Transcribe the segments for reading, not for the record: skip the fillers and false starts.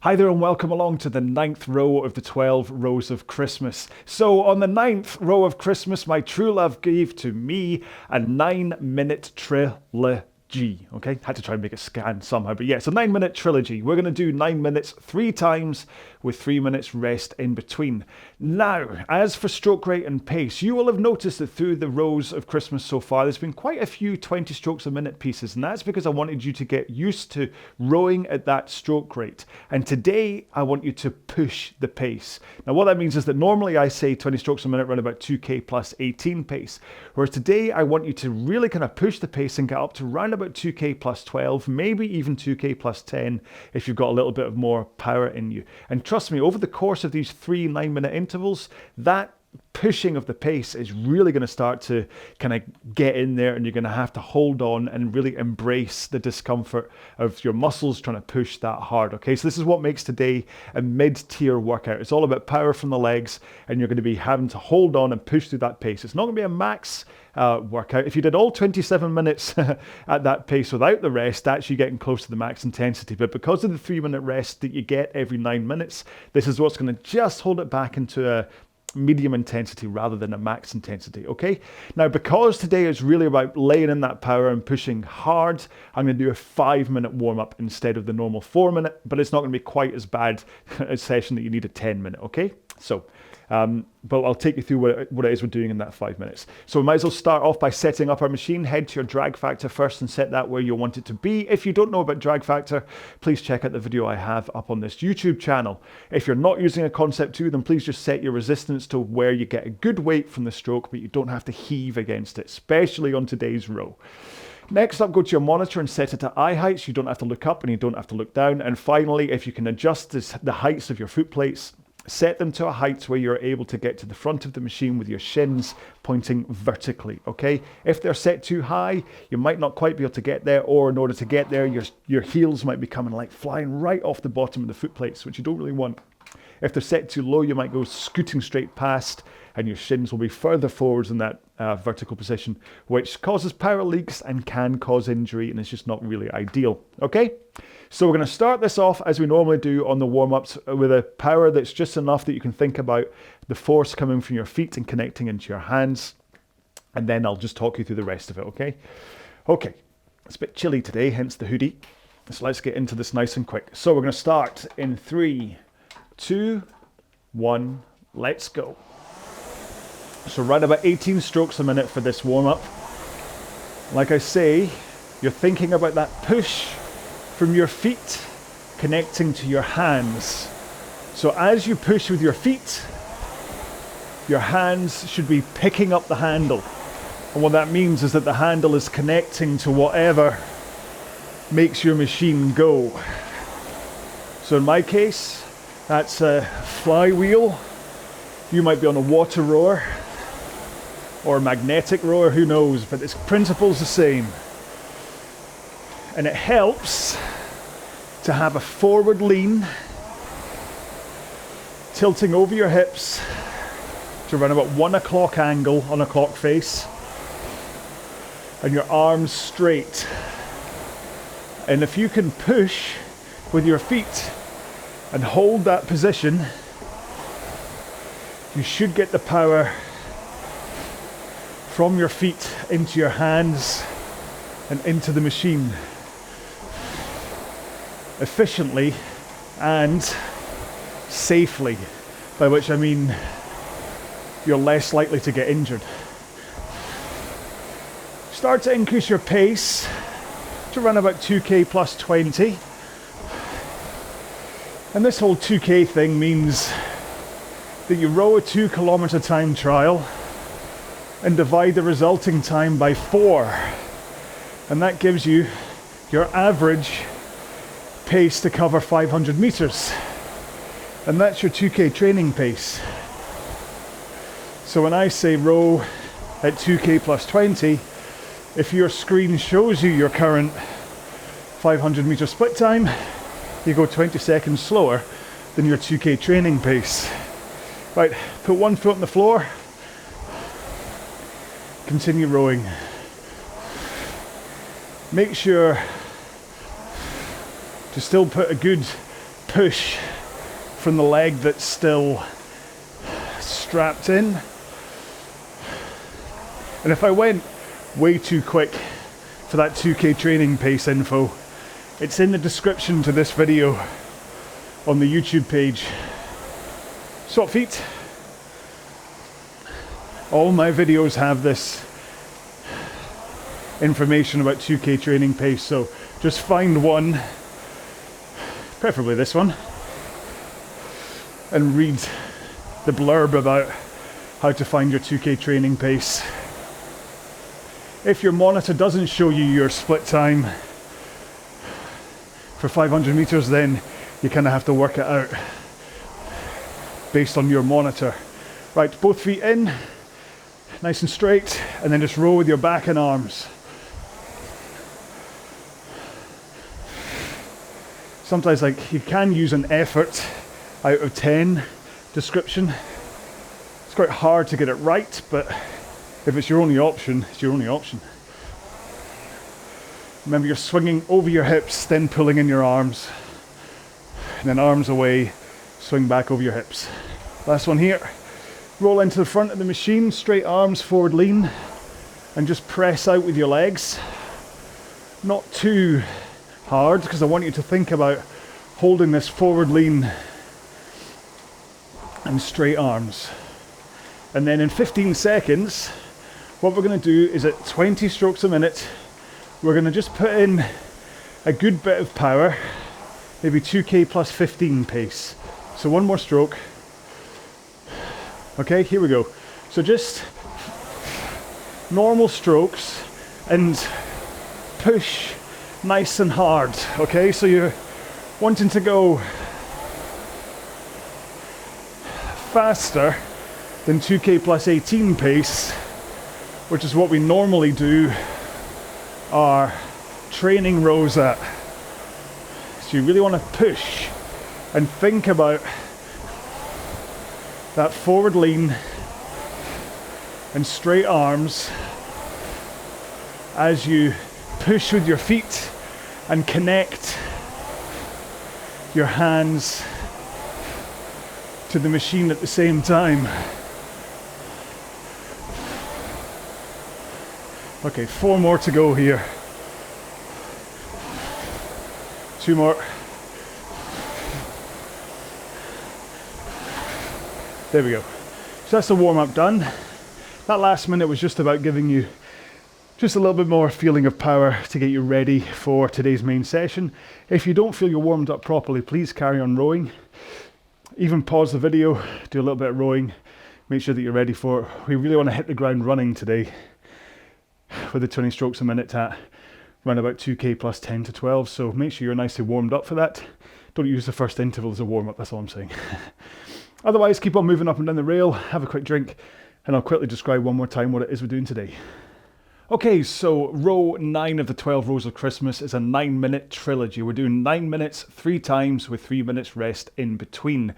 Hi there and welcome along to the 9th row of the 12 rows of Christmas. So on the 9th row of Christmas, my true love gave to me a 9-minute trilogy. Okay, had to try and make it scan somehow, but yeah, it's a 9-minute trilogy. We're going to do 9 minutes 3 times with 3 minutes rest in between. Now, as for stroke rate and pace, you will have noticed that through the rows of Christmas so far, there's been quite a few 20 strokes a minute pieces, and that's because I wanted you to get used to rowing at that stroke rate. And today, I want you to push the pace. Now, what that means is that normally I say 20 strokes a minute around about 2k plus 18 pace, whereas today I want you to really kind of push the pace and get up to around about 2k plus 12, maybe even 2k plus 10 if you've got a little bit of more power in you. And trust me, over the course of these 3 9-minute intervals, that pushing of the pace is really going to start to kind of get in there, and you're going to have to hold on and really embrace the discomfort of your muscles trying to push that hard. Okay, so this is what makes today a mid-tier workout. It's all about power from the legs, and you're going to be having to hold on and push through that pace. It's not going to be a max workout. If you did all 27 minutes at that pace without the rest, actually getting close to the max intensity. But because of the 3-minute rest that you get every 9 minutes, this is what's going to just hold it back into a medium intensity rather than a max intensity. Okay, now because today is really about laying in that power and pushing hard, I'm going to do a 5-minute warm-up instead of the normal 4-minute, but it's not going to be quite as bad a session that you need a 10-minute. Okay, so but I'll take you through what it is we're doing in that 5 minutes. So we might as well start off by setting up our machine. Head to your drag factor first and set that where you want it to be. If you don't know about drag factor, please check out the video I have up on this YouTube channel. If you're not using a Concept 2, then please just set your resistance to where you get a good weight from the stroke, but you don't have to heave against it, especially on today's row. Next up, go to your monitor and set it to eye height, so you don't have to look up and you don't have to look down. And finally, if you can adjust the heights of your foot plates, set them to a height where you're able to get to the front of the machine with your shins pointing vertically, okay? If they're set too high, you might not quite be able to get there, or in order to get there, your heels might be coming like flying right off the bottom of the foot plates, which you don't really want. If they're set too low, you might go scooting straight past, and your shins will be further forwards in that vertical position, which causes power leaks and can cause injury, and it's just not really ideal, okay? So we're going to start this off as we normally do on the warm-ups with a power that's just enough that you can think about the force coming from your feet and connecting into your hands, and then I'll just talk you through the rest of it, okay? Okay, it's a bit chilly today, hence the hoodie, so let's get into this nice and quick. So we're going to start in 3, 2, 1, let's go. So right about 18 strokes a minute for this warm-up. Like I say, you're thinking about that push from your feet connecting to your hands. So as you push with your feet, your hands should be picking up the handle. And what that means is that the handle is connecting to whatever makes your machine go. So in my case, that's a flywheel. You might be on a water rower or a magnetic rower, who knows, but its principle's the same. And it helps to have a forward lean, tilting over your hips to around about 1 o'clock angle on a clock face, and your arms straight. And if you can push with your feet and hold that position, you should get the power from your feet into your hands and into the machine efficiently and safely, by which I mean you're less likely to get injured. Start to increase your pace to run about 2k plus 20. And this whole 2k thing means that you row a 2 kilometer time trial and divide the resulting time by 4. And that gives you your average pace to cover 500 meters. And that's your 2k training pace. So when I say row at 2k plus 20, if your screen shows you your current 500 meter split time, you go 20 seconds slower than your 2k training pace. Right, put one foot on the floor, continue rowing. Make sure to still put a good push from the leg that's still strapped in. And if I went way too quick for that 2K training pace info, it's in the description to this video on the YouTube page. Swap feet. All my videos have this information about 2K training pace, so just find one, preferably this one, and read the blurb about how to find your 2K training pace. If your monitor doesn't show you your split time for 500 meters, then you kind of have to work it out based on your monitor. Right, both feet in, nice and straight, and then just row with your back and arms. Sometimes, like, you can use an effort out of 10 description. It's quite hard to get it right, but if it's your only option, it's your only option. Remember, you're swinging over your hips, then pulling in your arms, and then arms away, swing back over your hips. Last one here. Roll into the front of the machine, straight arms, forward lean, and just press out with your legs. Not too hard, because I want you to think about holding this forward lean and straight arms. And then in 15 seconds, what we're going to do is at 20 strokes a minute, we're going to just put in a good bit of power, maybe 2K plus 15 pace. So one more stroke. Okay, here we go. So just normal strokes and push nice and hard. Okay, so you're wanting to go faster than 2K plus 18 pace, which is what we normally do our training rows at. So you really want to push and think about that forward lean and straight arms as you push with your feet and connect your hands to the machine at the same time. Okay, 4 more to go here. 2 more. There we go. So that's the warm-up done. That last minute was just about giving you just a little bit more feeling of power to get you ready for today's main session. If you don't feel you're warmed up properly, please carry on rowing. Even pause the video, do a little bit of rowing, make sure that you're ready for it. We really want to hit the ground running today with the 20 strokes a minute at around about 2K plus 10 to 12. So make sure you're nicely warmed up for that. Don't use the first interval as a warm-up, that's all I'm saying. Otherwise, keep on moving up and down the rail, have a quick drink, and I'll quickly describe one more time what it is we're doing today. Okay, so row 9 of the 12 rows of Christmas is a 9-minute trilogy. We're doing 9 minutes 3 times with 3 minutes rest in between.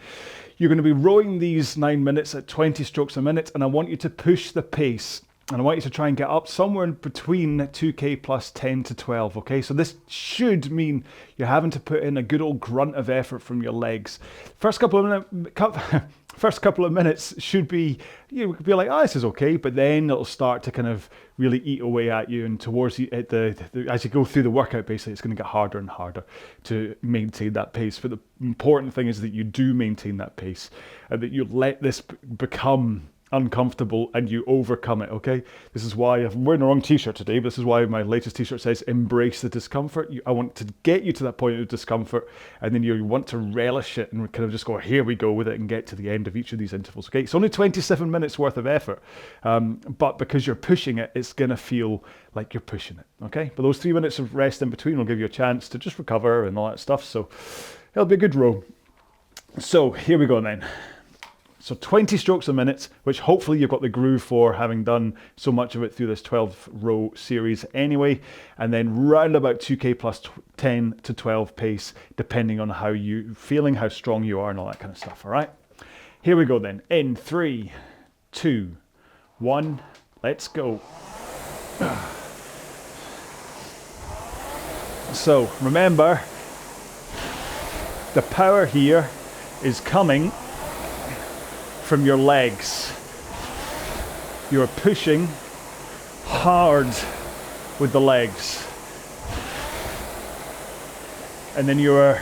You're going to be rowing these 9 minutes at 20 strokes a minute, and I want you to push the pace. And I want you to try and get up somewhere in between 2K plus 10 to 12, okay? So this should mean you're having to put in a good old grunt of effort from your legs. First couple of minutes should be, you could be like, oh, this is okay, but then it'll start to kind of really eat away at you, and towards as you go through the workout, basically, it's going to get harder and harder to maintain that pace. But the important thing is that you do maintain that pace, and that you let this become uncomfortable and you overcome it, okay? This is why I'm wearing the wrong t-shirt today, but this is why my latest t-shirt says embrace the discomfort. I want to get you to that point of discomfort, and then you want to relish it and kind of just go, here we go with it, and get to the end of each of these intervals, okay? It's only 27 minutes worth of effort, but because you're pushing it, it's gonna feel like you're pushing it, okay? But those 3 minutes of rest in between will give you a chance to just recover and all that stuff, so it'll be a good row. So here we go then. So 20 strokes a minute, which hopefully you've got the groove for, having done so much of it through this 12 row series anyway. And then round about 2K plus 10 to 12 pace, depending on how you feeling, how strong you are, and all that kind of stuff, all right? Here we go then. In 3, 2, 1, let's go. So remember, The power here is coming from your legs. You're pushing hard with the legs. And then you are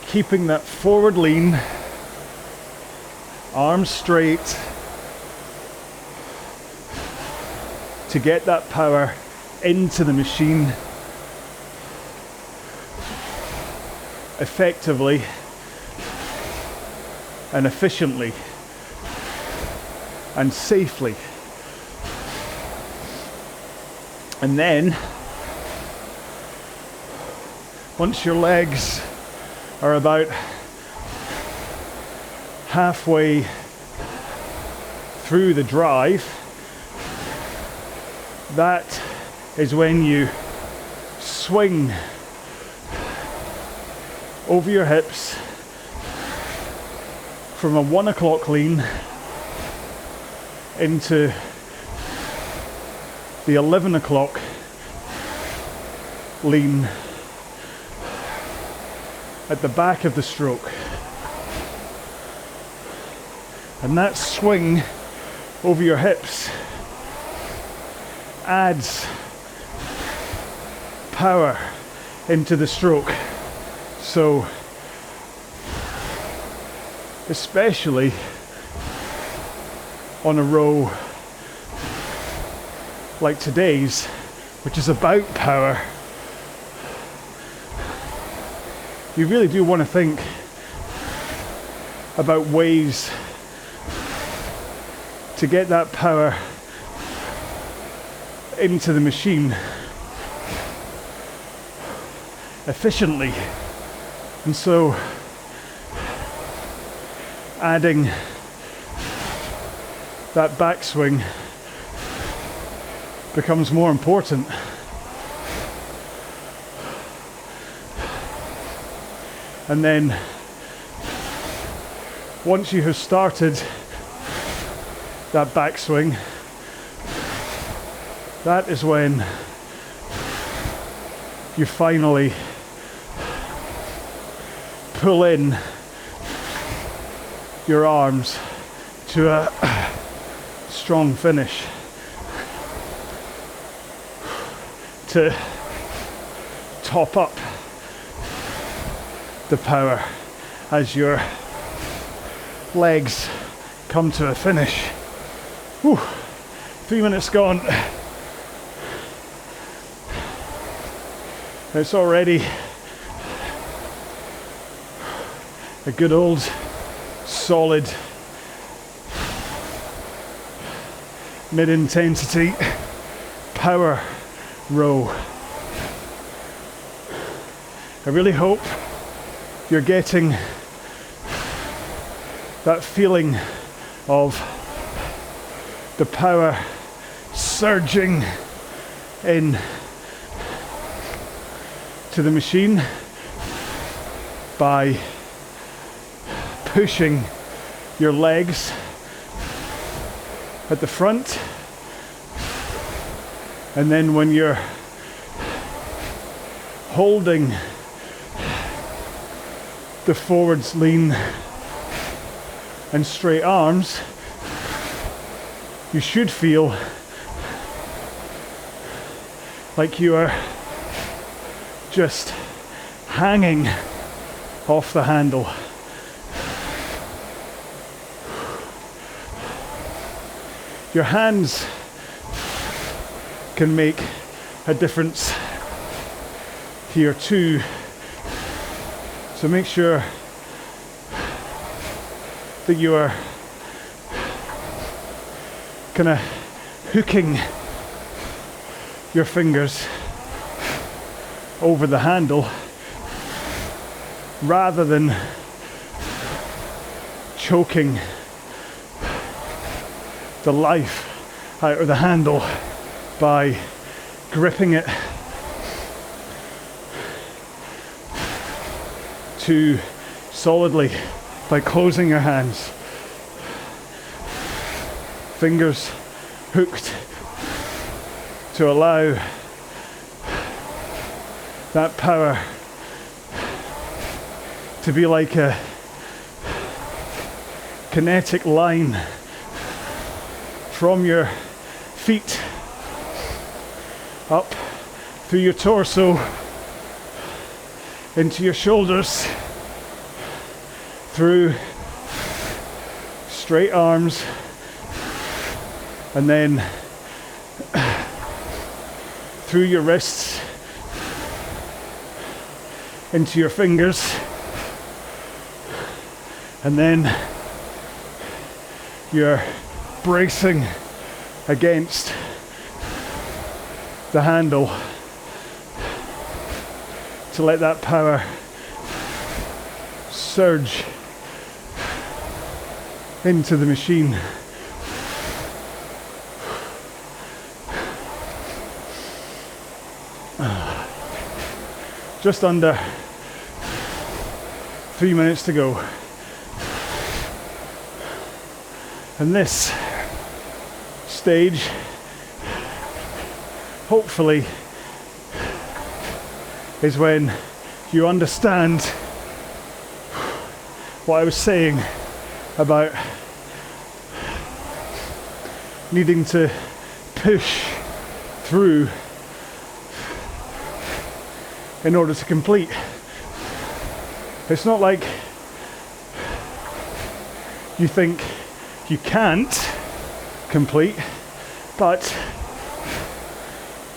keeping that forward lean, arms straight, to get that power into the machine effectively and efficiently and safely. And then once your legs are about halfway through the drive, that is when you swing over your hips from a 1 o'clock lean into the 11 o'clock lean at the back of the stroke. And that swing over your hips adds power into the stroke. So, especially on a row like today's, which is about power, you really do want to think about ways to get that power into the machine efficiently. And so adding that backswing becomes more important. And then once you have started that backswing, that is when you finally pull in your arms to a strong finish to top up the power as your legs come to a finish. Whew, 3 minutes gone. It's already a good old solid mid-intensity power row. I really hope you're getting that feeling of the power surging in to the machine by pushing your legs at the front, and then when you're holding the forwards lean and straight arms, you should feel like you are just hanging off the handle. Your hands can make a difference here too. So make sure that you are kind of hooking your fingers over the handle rather than choking the life out of the handle by gripping it too solidly by closing your hands. Fingers hooked to allow that power to be like a kinetic line from your feet up through your torso, into your shoulders, through straight arms, and then through your wrists, into your fingers, and then you're bracing against the handle to let that power surge into the machine. Just under 3 minutes to go. And this stage, hopefully, is when you understand what I was saying about needing to push through in order to complete. It's not like you think you can't complete, but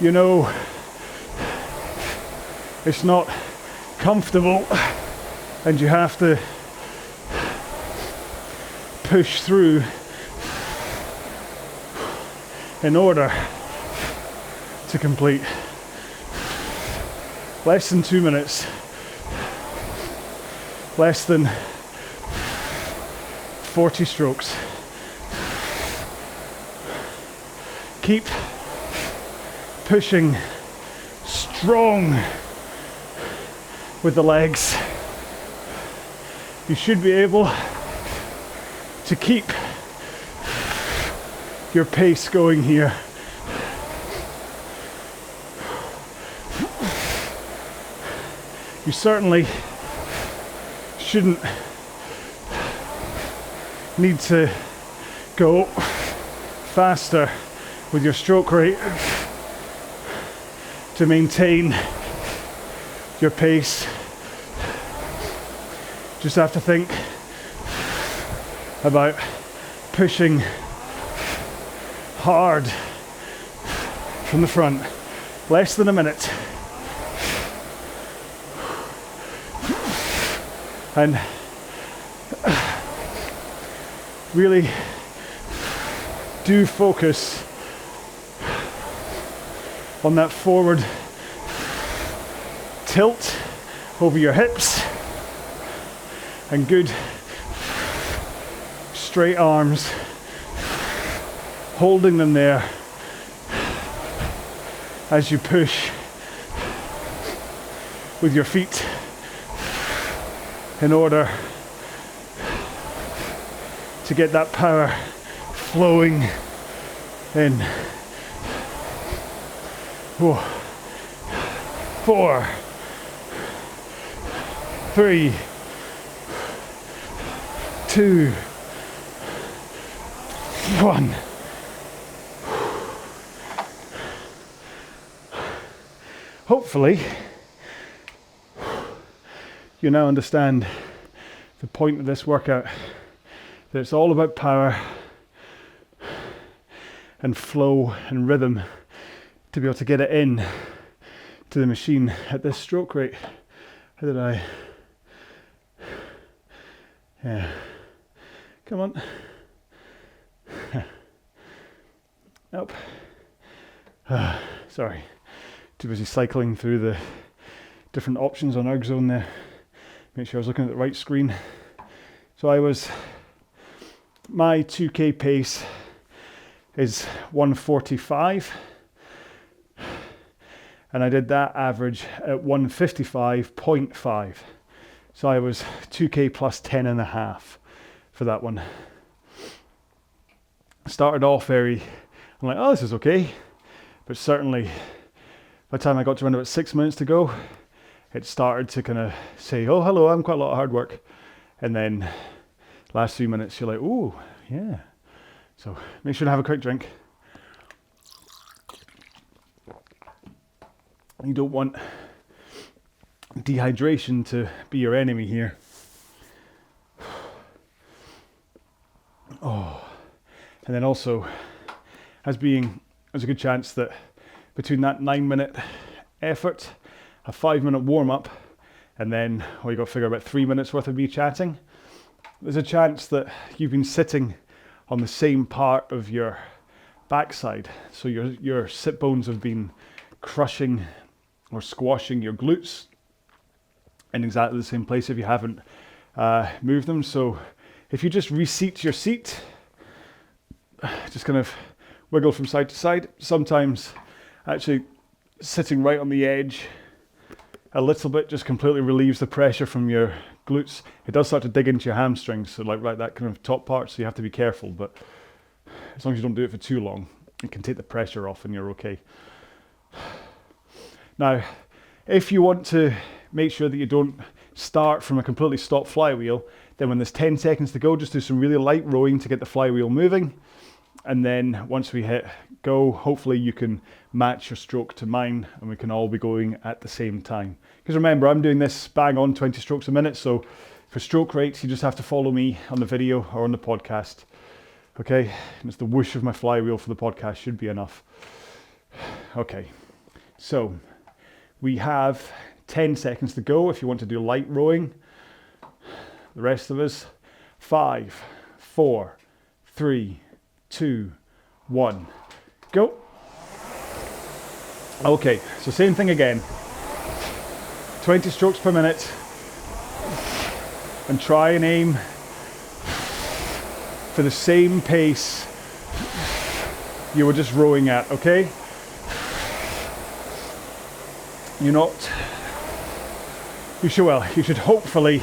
you know it's not comfortable and you have to push through in order to complete. Less than 2 minutes, less than 40 strokes. Keep pushing strong with the legs. You should be able to keep your pace going here. You certainly shouldn't need to go faster with your stroke rate to maintain your pace. Just have to think about pushing hard from the front. Less than a minute. And really do focus on that forward tilt over your hips and good straight arms, holding them there as you push with your feet in order to get that power flowing in. 4, 3, 2, 1. Hopefully, you now understand the point of this workout, that it's all about power and flow and rhythm to be able to get it in to the machine at this stroke rate. How did I? Yeah. Come on. Up. Sorry. Too busy cycling through the different options on ErgZone there. Make sure I was looking at the right screen. So my 2K pace is 145. And I did that average at 155.5. So I was 2K plus 10 and a half for that one. Started off I'm like, oh, this is okay. But certainly, by the time I got to around about 6 minutes to go, it started to kind of say, oh, hello, I'm quite a lot of hard work. And then last 3 minutes, you're like, oh, yeah. So make sure to have a quick drink. You don't want dehydration to be your enemy here. Oh, and then also, there's a good chance that between that 9-minute effort, a 5-minute warm-up, and then, you got to figure about 3 minutes worth of me chatting, there's a chance that you've been sitting on the same part of your backside. So your sit bones have been crushing or squashing your glutes in exactly the same place if you haven't moved them. So if you just reseat your seat, just kind of wiggle from side to side, sometimes actually sitting right on the edge a little bit just completely relieves the pressure from your glutes. It does start to dig into your hamstrings, so like right that kind of top part, so you have to be careful, but as long as you don't do it for too long, it can take the pressure off and you're okay. Now, if you want to make sure that you don't start from a completely stopped flywheel, then when there's 10 seconds to go, just do some really light rowing to get the flywheel moving. And then once we hit go, hopefully you can match your stroke to mine and we can all be going at the same time. Because remember, I'm doing this bang on 20 strokes a minute. So for stroke rates, you just have to follow me on the video or on the podcast. Okay, and it's the whoosh of my flywheel for the podcast should be enough. Okay, so we have 10 seconds to go if you want to do light rowing. The rest of us, 5, 4, 3, 2, 1, go. Okay, so same thing again. 20 strokes per minute. And try and aim for the same pace you were just rowing at, okay? You should hopefully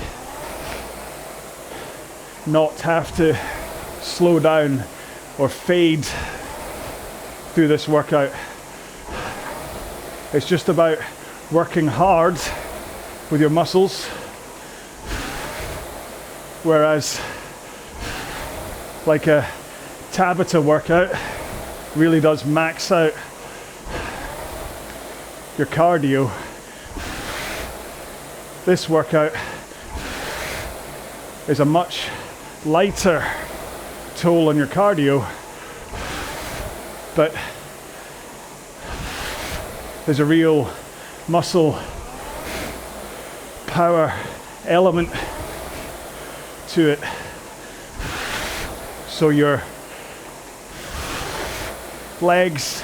not have to slow down or fade through this workout. It's just about working hard with your muscles, whereas like a Tabata workout really does max out your cardio. This workout is a much lighter toll on your cardio, but there's a real muscle power element to it. So your legs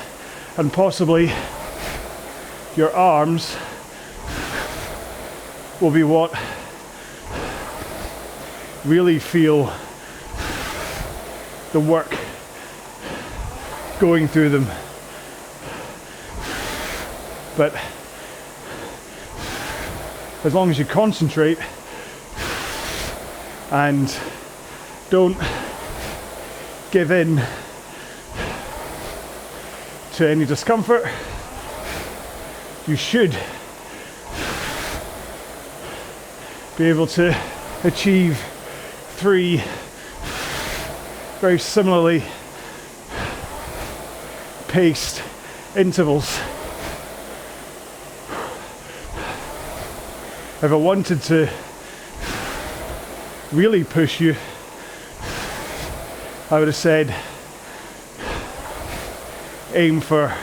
and possibly your arms will be what really feel the work going through them. But as long as you concentrate and don't give in to any discomfort, you should be able to achieve 3 very similarly paced intervals. If I wanted to really push you, I would have said aim for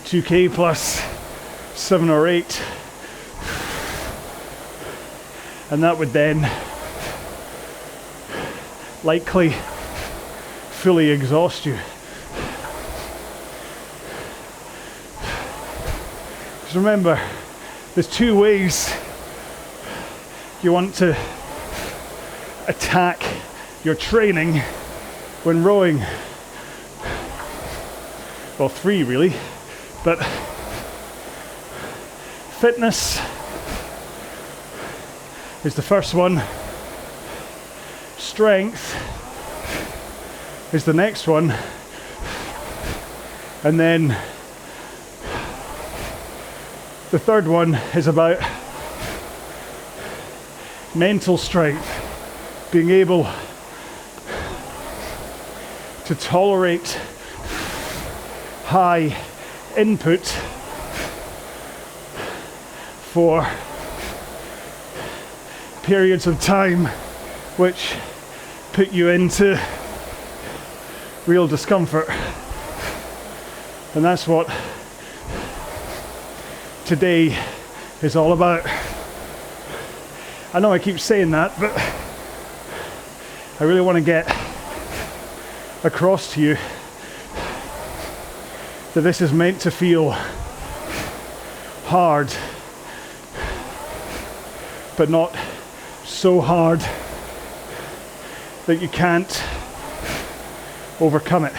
2K plus 7 or 8, and that would then likely fully exhaust you. Because remember, there's 2 ways you want to attack your training when rowing. Well, 3 really, but fitness is the first one, strength is the next one, and then the third one is about mental strength, being able to tolerate high input for periods of time which put you into real discomfort. And that's what today is all about. I know I keep saying that, but I really want to get across to you that this is meant to feel hard, but not so hard that you can't overcome it.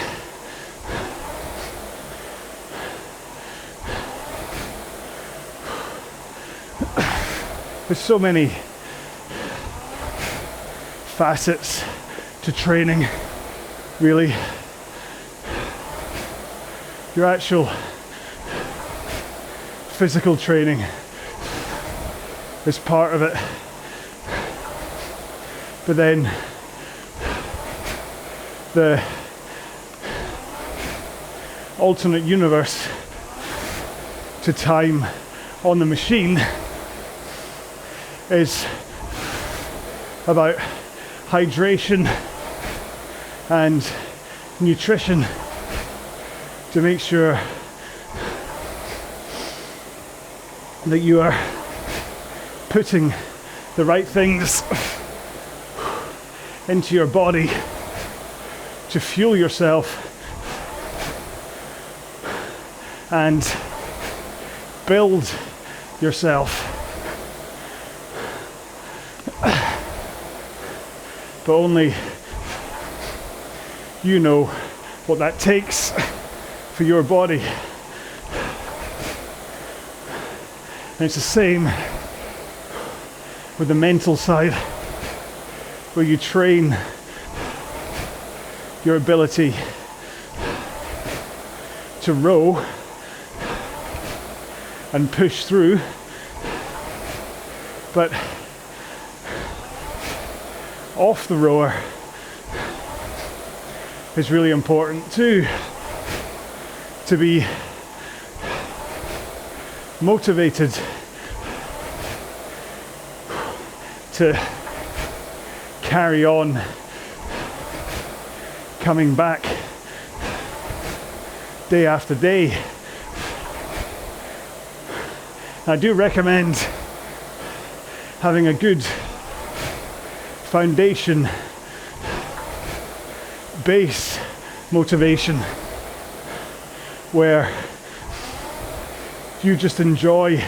There's so many facets to training, really. Your actual physical training is part of it, but then the alternate universe to time on the machine is about hydration and nutrition to make sure that you are putting the right things into your body to fuel yourself and build yourself. But only you know what that takes for your body. And it's the same with the mental side, where you train your ability to row and push through, but off the rower is really important too, to be motivated to carry on coming back day after day. I do recommend having a good foundation base motivation where you just enjoy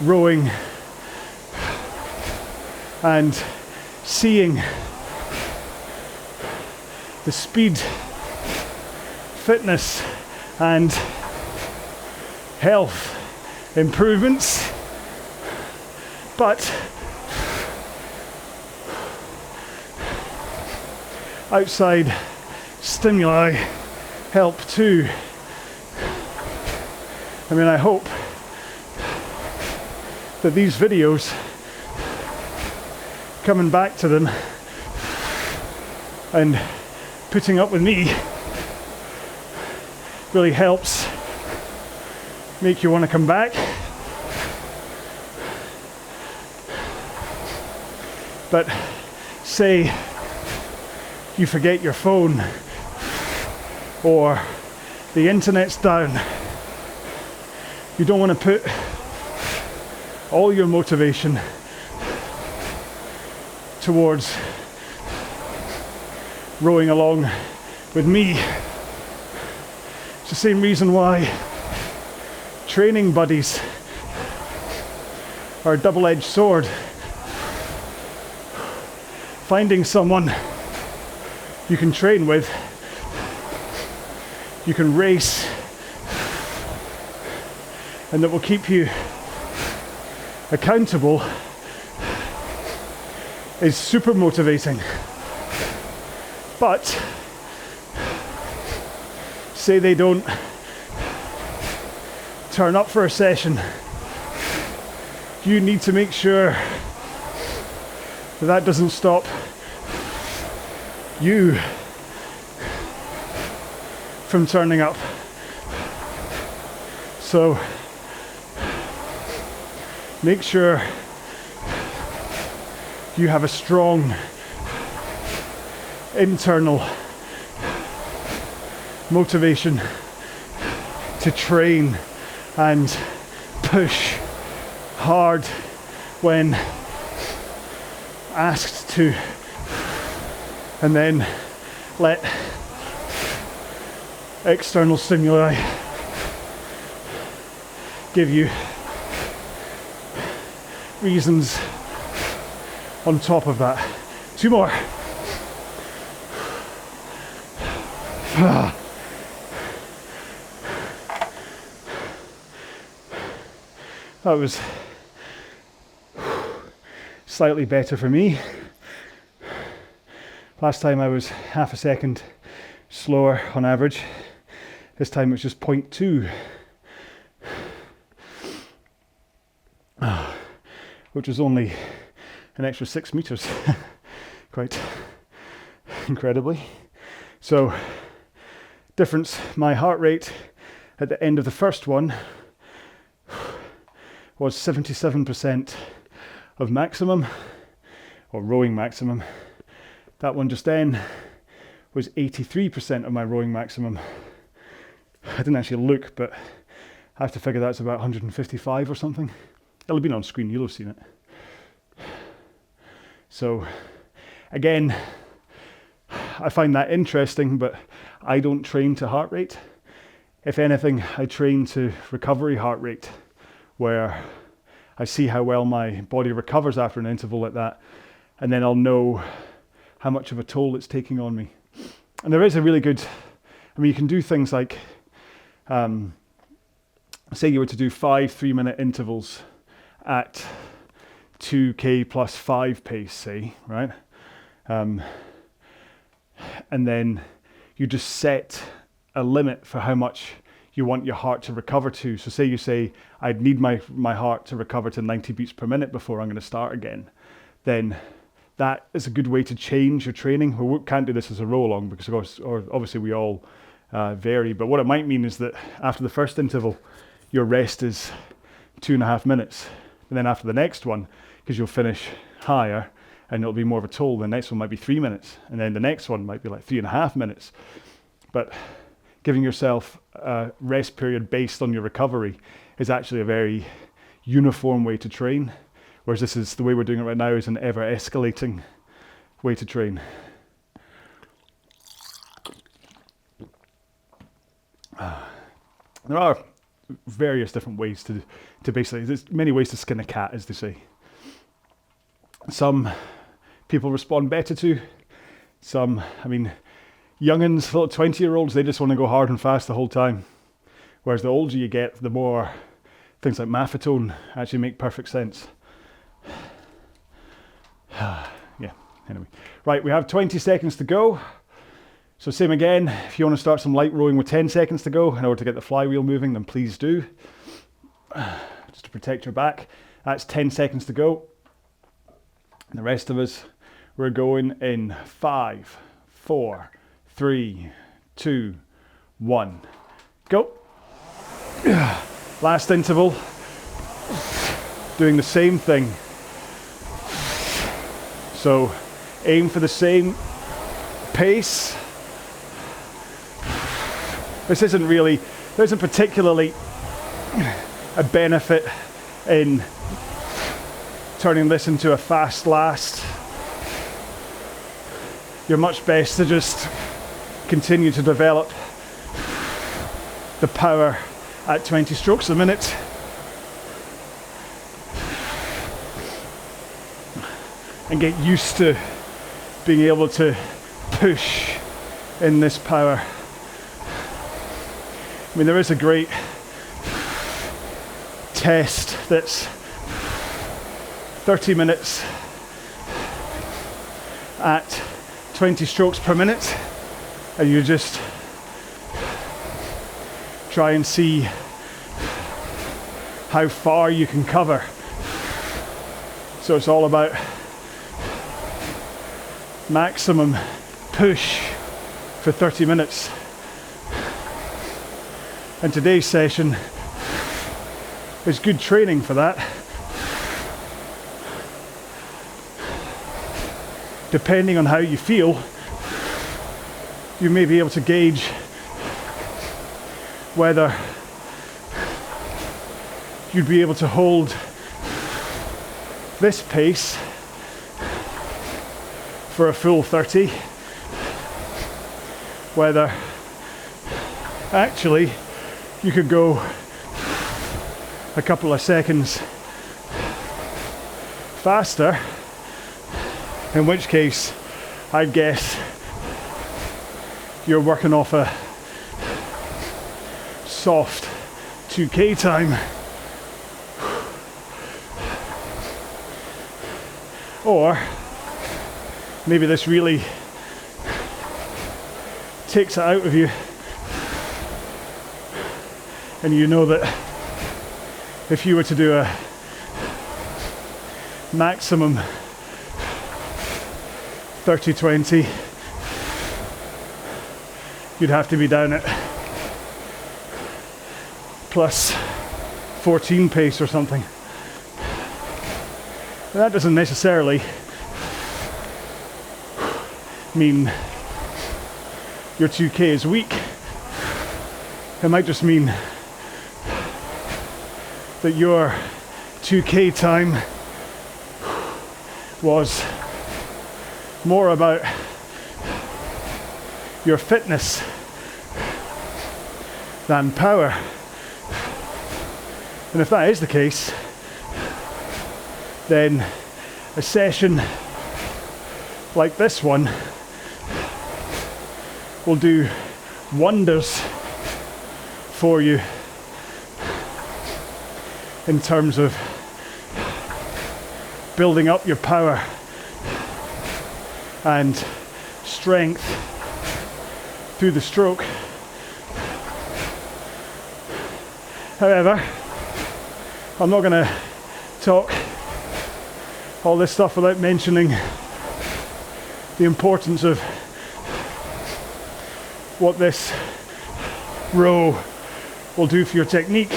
rowing and seeing the speed, fitness and health improvements, but outside stimuli help too. I mean, I hope that these videos, coming back to them and putting up with me, really helps make you want to come back. But say you forget your phone or the internet's down, you don't want to put all your motivation towards rowing along with me. It's the same reason why training buddies are a double-edged sword. Finding someone you can train with, you can race, and that will keep you accountable is super motivating. But say they don't turn up for a session you need to make sure that that doesn't stop you from turning up. So make sure you have a strong internal motivation to train and push hard when asked to, and then let external stimuli give you reasons on top of that. 2 more. That was slightly better for me. Last time I was half a second slower on average. This time it's just 0.2. Which is only an extra 6 meters. Quite incredibly. So, difference, my heart rate at the end of the first one was 77% of maximum, or rowing maximum. That one just then was 83% of my rowing maximum. I didn't actually look, but I have to figure that's about 155 or something. It'll have been on screen, you'll have seen it. So, again, I find that interesting, but I don't train to heart rate. If anything, I train to recovery heart rate, where I see how well my body recovers after an interval like that, and then I'll know how much of a toll it's taking on me. And there is a really good, I mean, you can do things like, say you were to do 5 3-minute intervals at 2k plus 5 pace, say, right? And then you just set a limit for how much you want your heart to recover to. So say you say, I'd need my heart to recover to 90 beats per minute before I'm going to start again. Then that is a good way to change your training. We can't do this as a RowAlong because of course, or obviously we all vary. But what it might mean is that after the first interval, your rest is 2.5 minutes. And then after the next one, because you'll finish higher and it'll be more of a toll, the next one might be 3 minutes. And then the next one might be like 3.5 minutes. But giving yourself a rest period based on your recovery is actually a very uniform way to train. Whereas this is, the way we're doing it right now is an ever escalating way to train. There are various different ways to basically, there's many ways to skin a cat, as they say. Some people respond better to, some, I mean, youngins, little 20-year-olds, they just want to go hard and fast the whole time. Whereas the older you get, the more things like maffetone actually make perfect sense. Yeah, anyway. Right, we have 20 seconds to go. So same again, if you want to start some light rowing with 10 seconds to go in order to get the flywheel moving, then please do. Just to protect your back. That's 10 seconds to go. And the rest of us, we're going in 5, 4, 3, 2, 1. Go. Last interval. Doing the same thing. So aim for the same pace. This isn't really, there isn't particularly a benefit in turning this into a fast last. You're much best to just continue to develop the power at 20 strokes a minute. And get used to being able to push in this power. I mean, there is a great test that's 30 minutes at 20 strokes per minute, and you just try and see how far you can cover So it's all about maximum push for 30 minutes. And today's session is good training for that. Depending on how you feel, you may be able to gauge whether you'd be able to hold this pace for a full 30, whether actually you could go a couple of seconds faster, in which case I'd guess you're working off a soft 2K time. Or maybe this really takes it out of you, and you know that if you were to do a maximum 30-20, you'd have to be down at plus 14 pace or something. That doesn't necessarily mean your 2K is weak. It might just mean that your 2K time was more about your fitness than power. And if that is the case, then a session like this one will do wonders for you in terms of building up your power and strength through the stroke. However, I'm not going to talk all this stuff without mentioning the importance of what this row will do for your technique,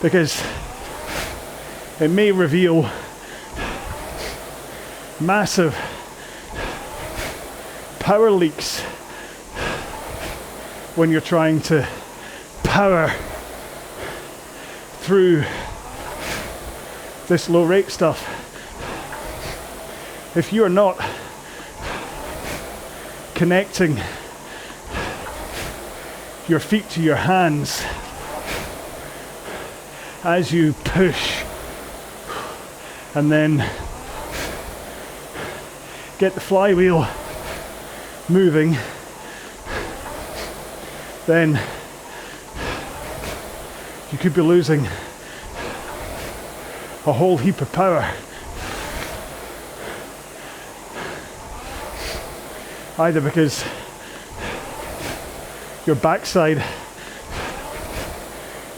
because it may reveal massive power leaks when you're trying to power through this low rate stuff. If you are not connecting your feet to your hands as you push and then get the flywheel moving, then you could be losing a whole heap of power. Either because your backside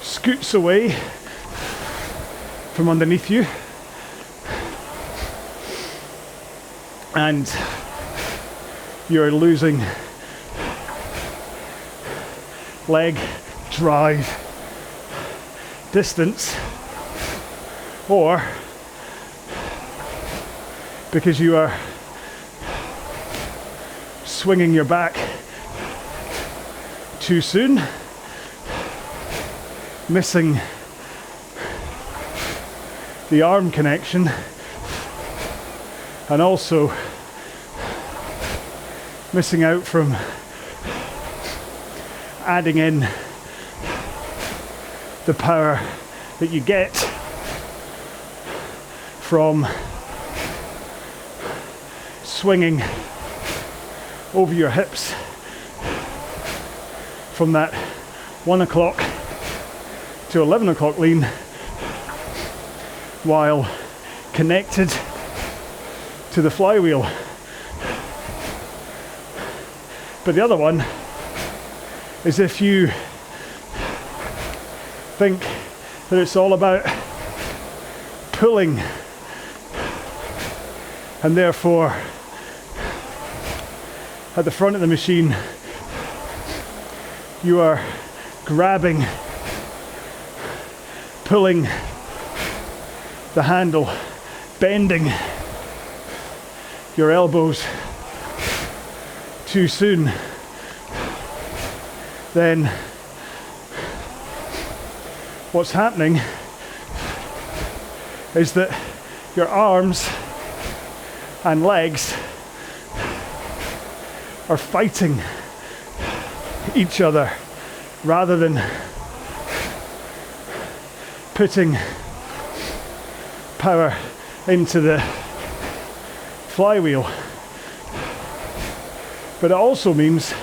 scoots away from underneath you and you're losing leg drive distance, or because you are swinging your back too soon, missing the arm connection, and also missing out from adding in the power that you get from swinging over your hips from that 1 o'clock to 11 o'clock lean while connected to the flywheel. But the other one is if you think that it's all about pulling, and therefore at the front of the machine you are grabbing, pulling the handle, bending your elbows too soon, then what's happening is that your arms and legs are fighting each other rather than putting power into the flywheel. But it also means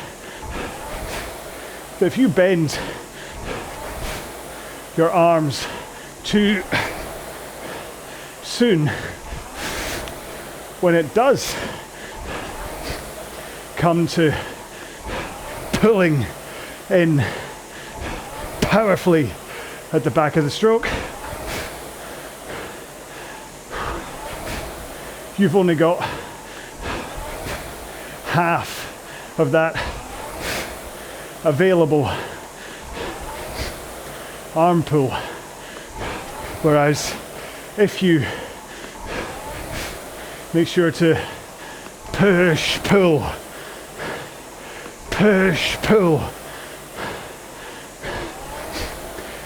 that if you bend your arms too soon, when it does come to pulling in powerfully at the back of the stroke, you've only got half of that available arm pull. Whereas if you make sure to push, pull,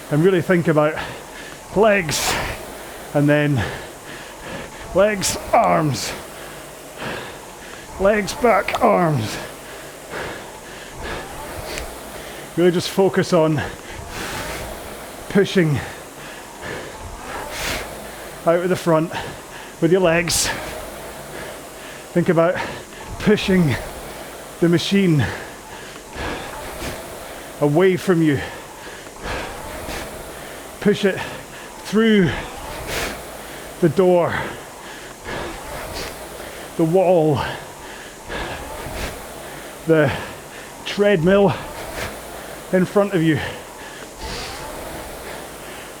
and really think about legs, and then legs, arms, legs, back, arms. Really just focus on pushing out of the front with your legs. Think about pushing the machine away from you. Push it through the door, the wall, the treadmill in front of you,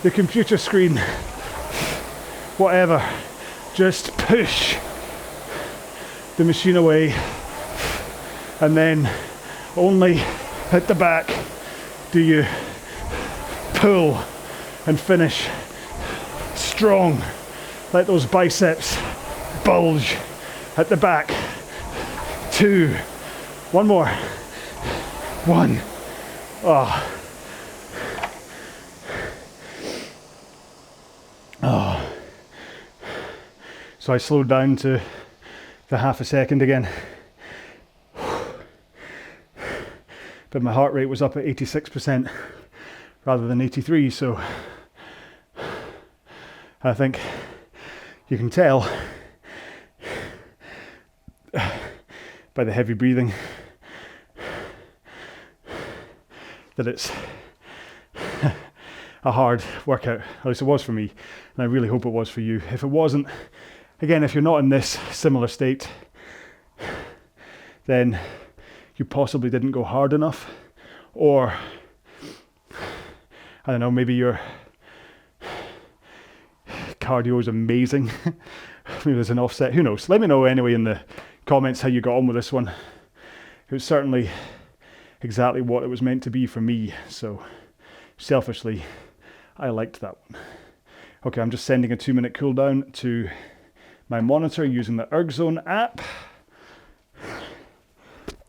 the computer screen, whatever. Just push the machine away, and then only at the back do you pull and finish strong. Let those biceps bulge at the back. 2, 1 more, 1. Oh. Oh. So I slowed down to the half a second again. But my heart rate was up at 86% rather than 83, so I think you can tell by the heavy breathing that it's a hard workout. At least it was for me, and I really hope it was for you. If it wasn't, again, if you're not in this similar state, then you possibly didn't go hard enough, or I don't know, maybe your cardio is amazing. Maybe there's an offset, who knows. Let me know anyway in the comments how you got on with this one. It was certainly exactly what it was meant to be for me, so selfishly I liked that one. Okay, I'm just sending a 2-minute cooldown to my monitor using the ErgZone app.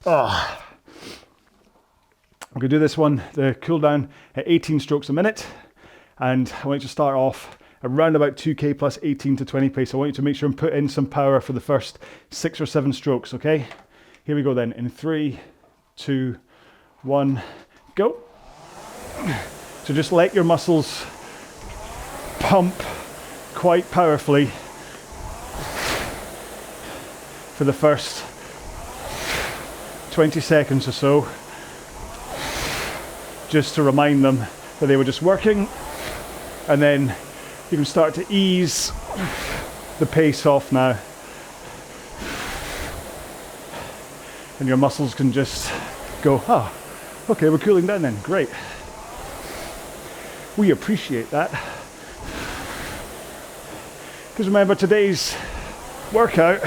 I'm going to do this one, the cooldown, at 18 strokes a minute, and I want you to start off around about 2k plus 18 to 20 pace. I want you to make sure and put in some power for the first 6 or 7 strokes, okay? Here we go then, in 3, 2, 1, go. So just let your muscles pump quite powerfully for the first 20 seconds or so, just to remind them that they were just working, and then you can start to ease the pace off now, and your muscles can just go, oh, okay, we're cooling down then, great. We appreciate that. Because remember, today's workout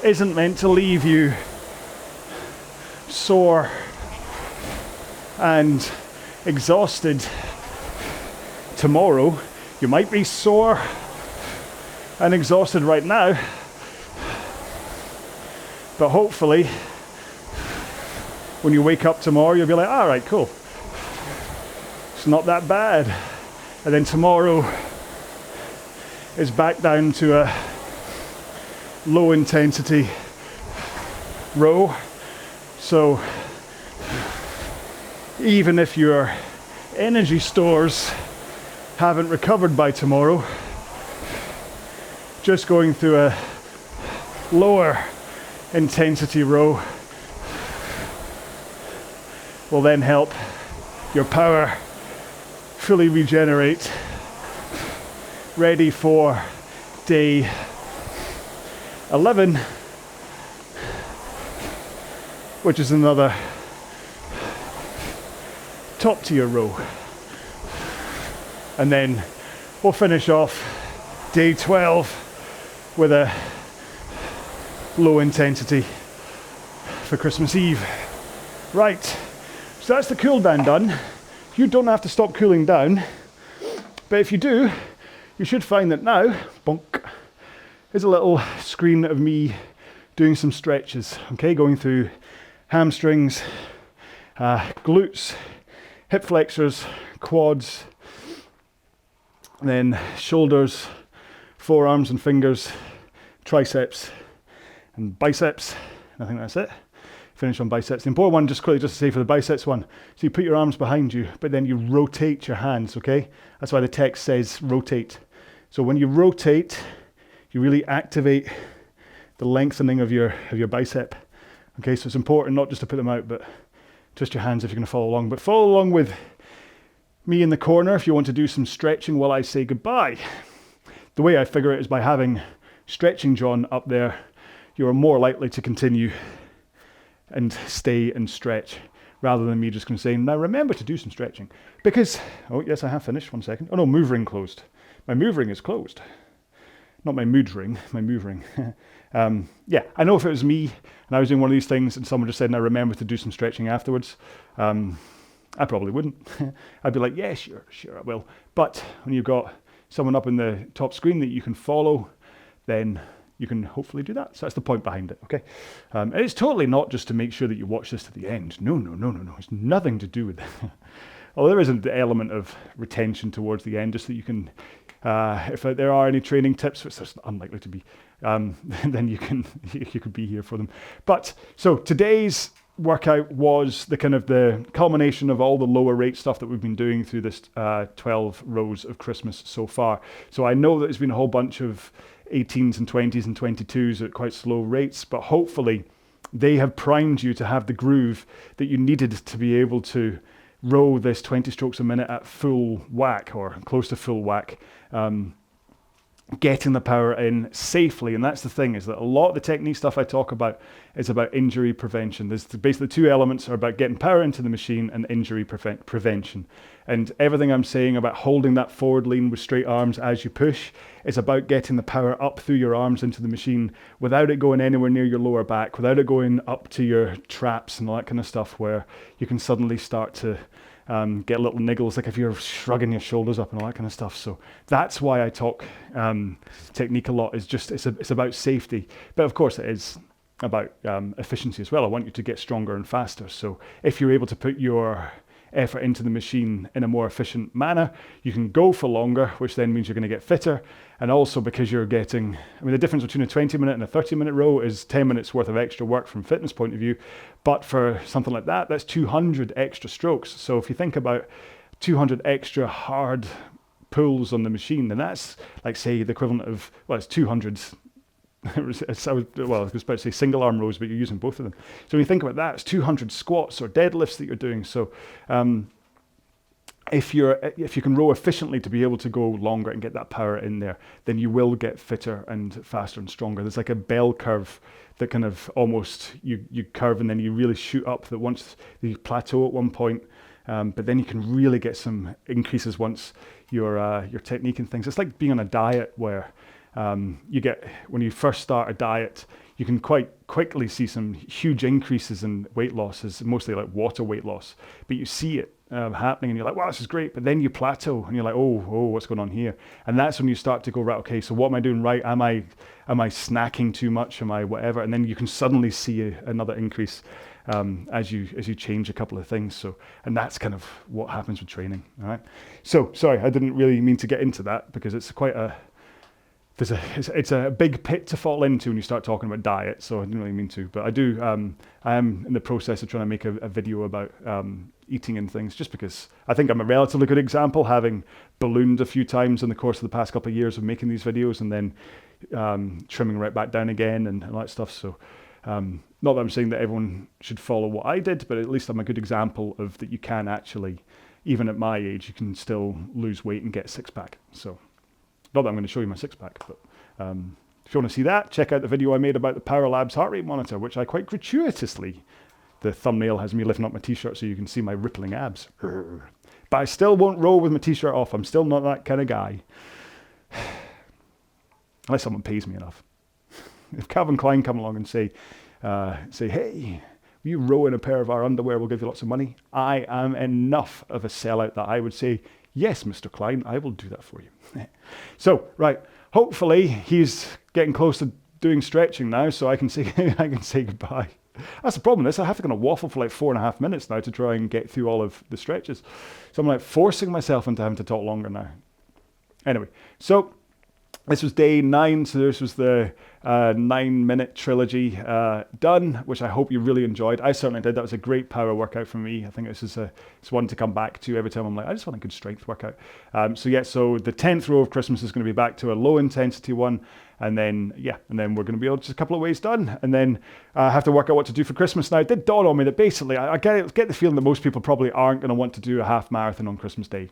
isn't meant to leave you sore and exhausted tomorrow. You might be sore and exhausted right now, but hopefully when you wake up tomorrow you'll be like, all right, cool, it's not that bad. And then tomorrow is back down to a low intensity row. So even if your energy stores haven't recovered by tomorrow, just going through a lower intensity row will then help your power fully regenerate, ready for day 11, which is another top tier row. And then we'll finish off day 12 with a low intensity for Christmas Eve. Right, so that's the cool down done. You don't have to stop cooling down, but if you do, you should find that now, bonk, there's a little screen of me doing some stretches, okay, going through hamstrings, glutes, hip flexors, quads, then shoulders, forearms and fingers, triceps and biceps. I think that's it. Finish on biceps. The important one, just quickly, just to say for the biceps one, so you put your arms behind you, but then you rotate your hands, okay? That's why the text says rotate. So when you rotate, you really activate the lengthening of your bicep. Okay, so it's important not just to put them out, but twist your hands if you're going to follow along. But follow along with me in the corner if you want to do some stretching while I say goodbye. The way I figure it is by having stretching John up there, you are more likely to continue and stay and stretch, rather than me just going to say, now remember to do some stretching. Because, oh yes, I have finished, 1 second. Oh no, move ring closed. My move ring is closed. Not my mood ring, my move ring. Yeah, I know if it was me and I was doing one of these things and someone just said, now remember to do some stretching afterwards, I probably wouldn't. I'd be like, yeah, sure, I will. But when you've got someone up in the top screen that you can follow, then you can hopefully do that. So that's the point behind it, okay? And it's totally not just to make sure that you watch this to the end. No. It's nothing to do with that. Although there is an element of retention towards the end, just that you can, if there are any training tips, which there's unlikely to be, then you could be here for them. But so today's workout was the kind of the culmination of all the lower rate stuff that we've been doing through this 12 rows of Christmas so far. So I know that there's been a whole bunch of 18s and 20s and 22s at quite slow rates, but hopefully they have primed you to have the groove that you needed to be able to row this 20 strokes a minute at full whack or close to full whack, getting the power in safely. And that's the thing, is that a lot of the technique stuff I talk about is about injury prevention. There's basically two elements are about getting power into the machine and injury prevention. And everything I'm saying about holding that forward lean with straight arms as you push is about getting the power up through your arms into the machine without it going anywhere near your lower back, without it going up to your traps and all that kind of stuff, where you can suddenly start to get little niggles, like if you're shrugging your shoulders up and all that kind of stuff. So that's why I talk technique a lot. Is just it's about safety, but of course it is about efficiency as well. I want you to get stronger and faster. So if you're able to put your effort into the machine in a more efficient manner, you can go for longer, which then means you're going to get fitter. And also because you're getting, I mean, the difference between a 20-minute and a 30-minute row is 10 minutes worth of extra work from fitness point of view. But for something like that, that's 200 extra strokes. So if you think about 200 extra hard pulls on the machine, then that's like, say, the equivalent of, well, it's 200 I was about to say single arm rows, but you're using both of them. So when you think about that, it's 200 squats or deadlifts that you're doing. So if you can row efficiently to be able to go longer and get that power in there, then you will get fitter and faster and stronger. There's like a bell curve that kind of almost you curve and then you really shoot up, that once you plateau at one point, but then you can really get some increases once your technique and things. It's like being on a diet where you get, when you first start a diet, you can quite quickly see some huge increases in weight losses, mostly like water weight loss, but you see it happening and you're like, wow, this is great. But then you plateau and you're like, oh, what's going on here? And that's when you start to go, right, okay, so what am I doing right? Am I snacking too much? Am I whatever? And then you can suddenly see another increase as you change a couple of things. So, and that's kind of what happens with training. All right. So sorry, I didn't really mean to get into that because it's quite it's a big pit to fall into when you start talking about diet, so I didn't really mean to, but I do. I am in the process of trying to make a video about eating and things, just because I think I'm a relatively good example, having ballooned a few times in the course of the past couple of years of making these videos and then trimming right back down again and all that stuff. So not that I'm saying that everyone should follow what I did, but at least I'm a good example of that you can actually, even at my age, you can still lose weight and get a six-pack. So. Not that I'm going to show you my six-pack, but if you want to see that, check out the video I made about the Power Labs heart rate monitor, which I quite gratuitously, the thumbnail has me lifting up my t-shirt so you can see my rippling abs. But I still won't row with my t-shirt off. I'm still not that kind of guy. Unless someone pays me enough. If Calvin Klein come along and say, hey, will you row in a pair of our underwear, we'll give you lots of money. I am enough of a sellout that I would say, yes, Mr. Klein, I will do that for you. So, right, hopefully he's getting close to doing stretching now, so I can say goodbye. That's the problem. I have to kind of waffle for like 4.5 minutes now to try and get through all of the stretches. So I'm like forcing myself into having to talk longer now. Anyway, so this was day 9, so this was the 9-minute trilogy done, which I hope you really enjoyed. I certainly did. That was a great power workout for me. I think this is it's one to come back to every time I'm like, I just want a good strength workout. So the 10th row of Christmas is going to be back to a low intensity one. And then we're going to be just a couple of ways done. And then I have to work out what to do for Christmas. Now, it did dawn on me that basically I get the feeling that most people probably aren't going to want to do a half marathon on Christmas Day.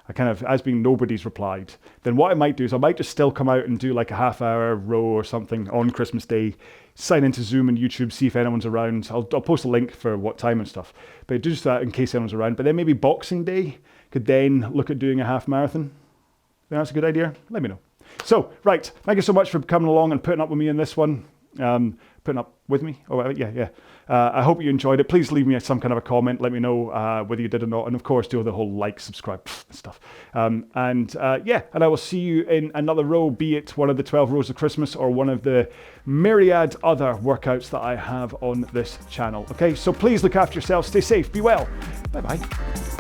I kind of, as being nobody's replied, then what I might do is I might just still come out and do like a half-hour row or something on Christmas Day, sign into Zoom and YouTube, see if anyone's around. I'll post a link for what time and stuff, but do just that in case anyone's around. But then maybe Boxing Day could then look at doing a half marathon. Think that's a good idea? Let me know. So, right, thank you so much for coming along and putting up with me in this one. Putting up with me or whatever. Yeah. I hope you enjoyed it. Please leave me some kind of a comment. Let me know whether you did or not. And of course, do the whole like, subscribe stuff. And I will see you in another row, be it one of the 12 rows of Christmas or one of the myriad other workouts that I have on this channel. Okay, so please look after yourself. Stay safe. Be well. Bye-bye.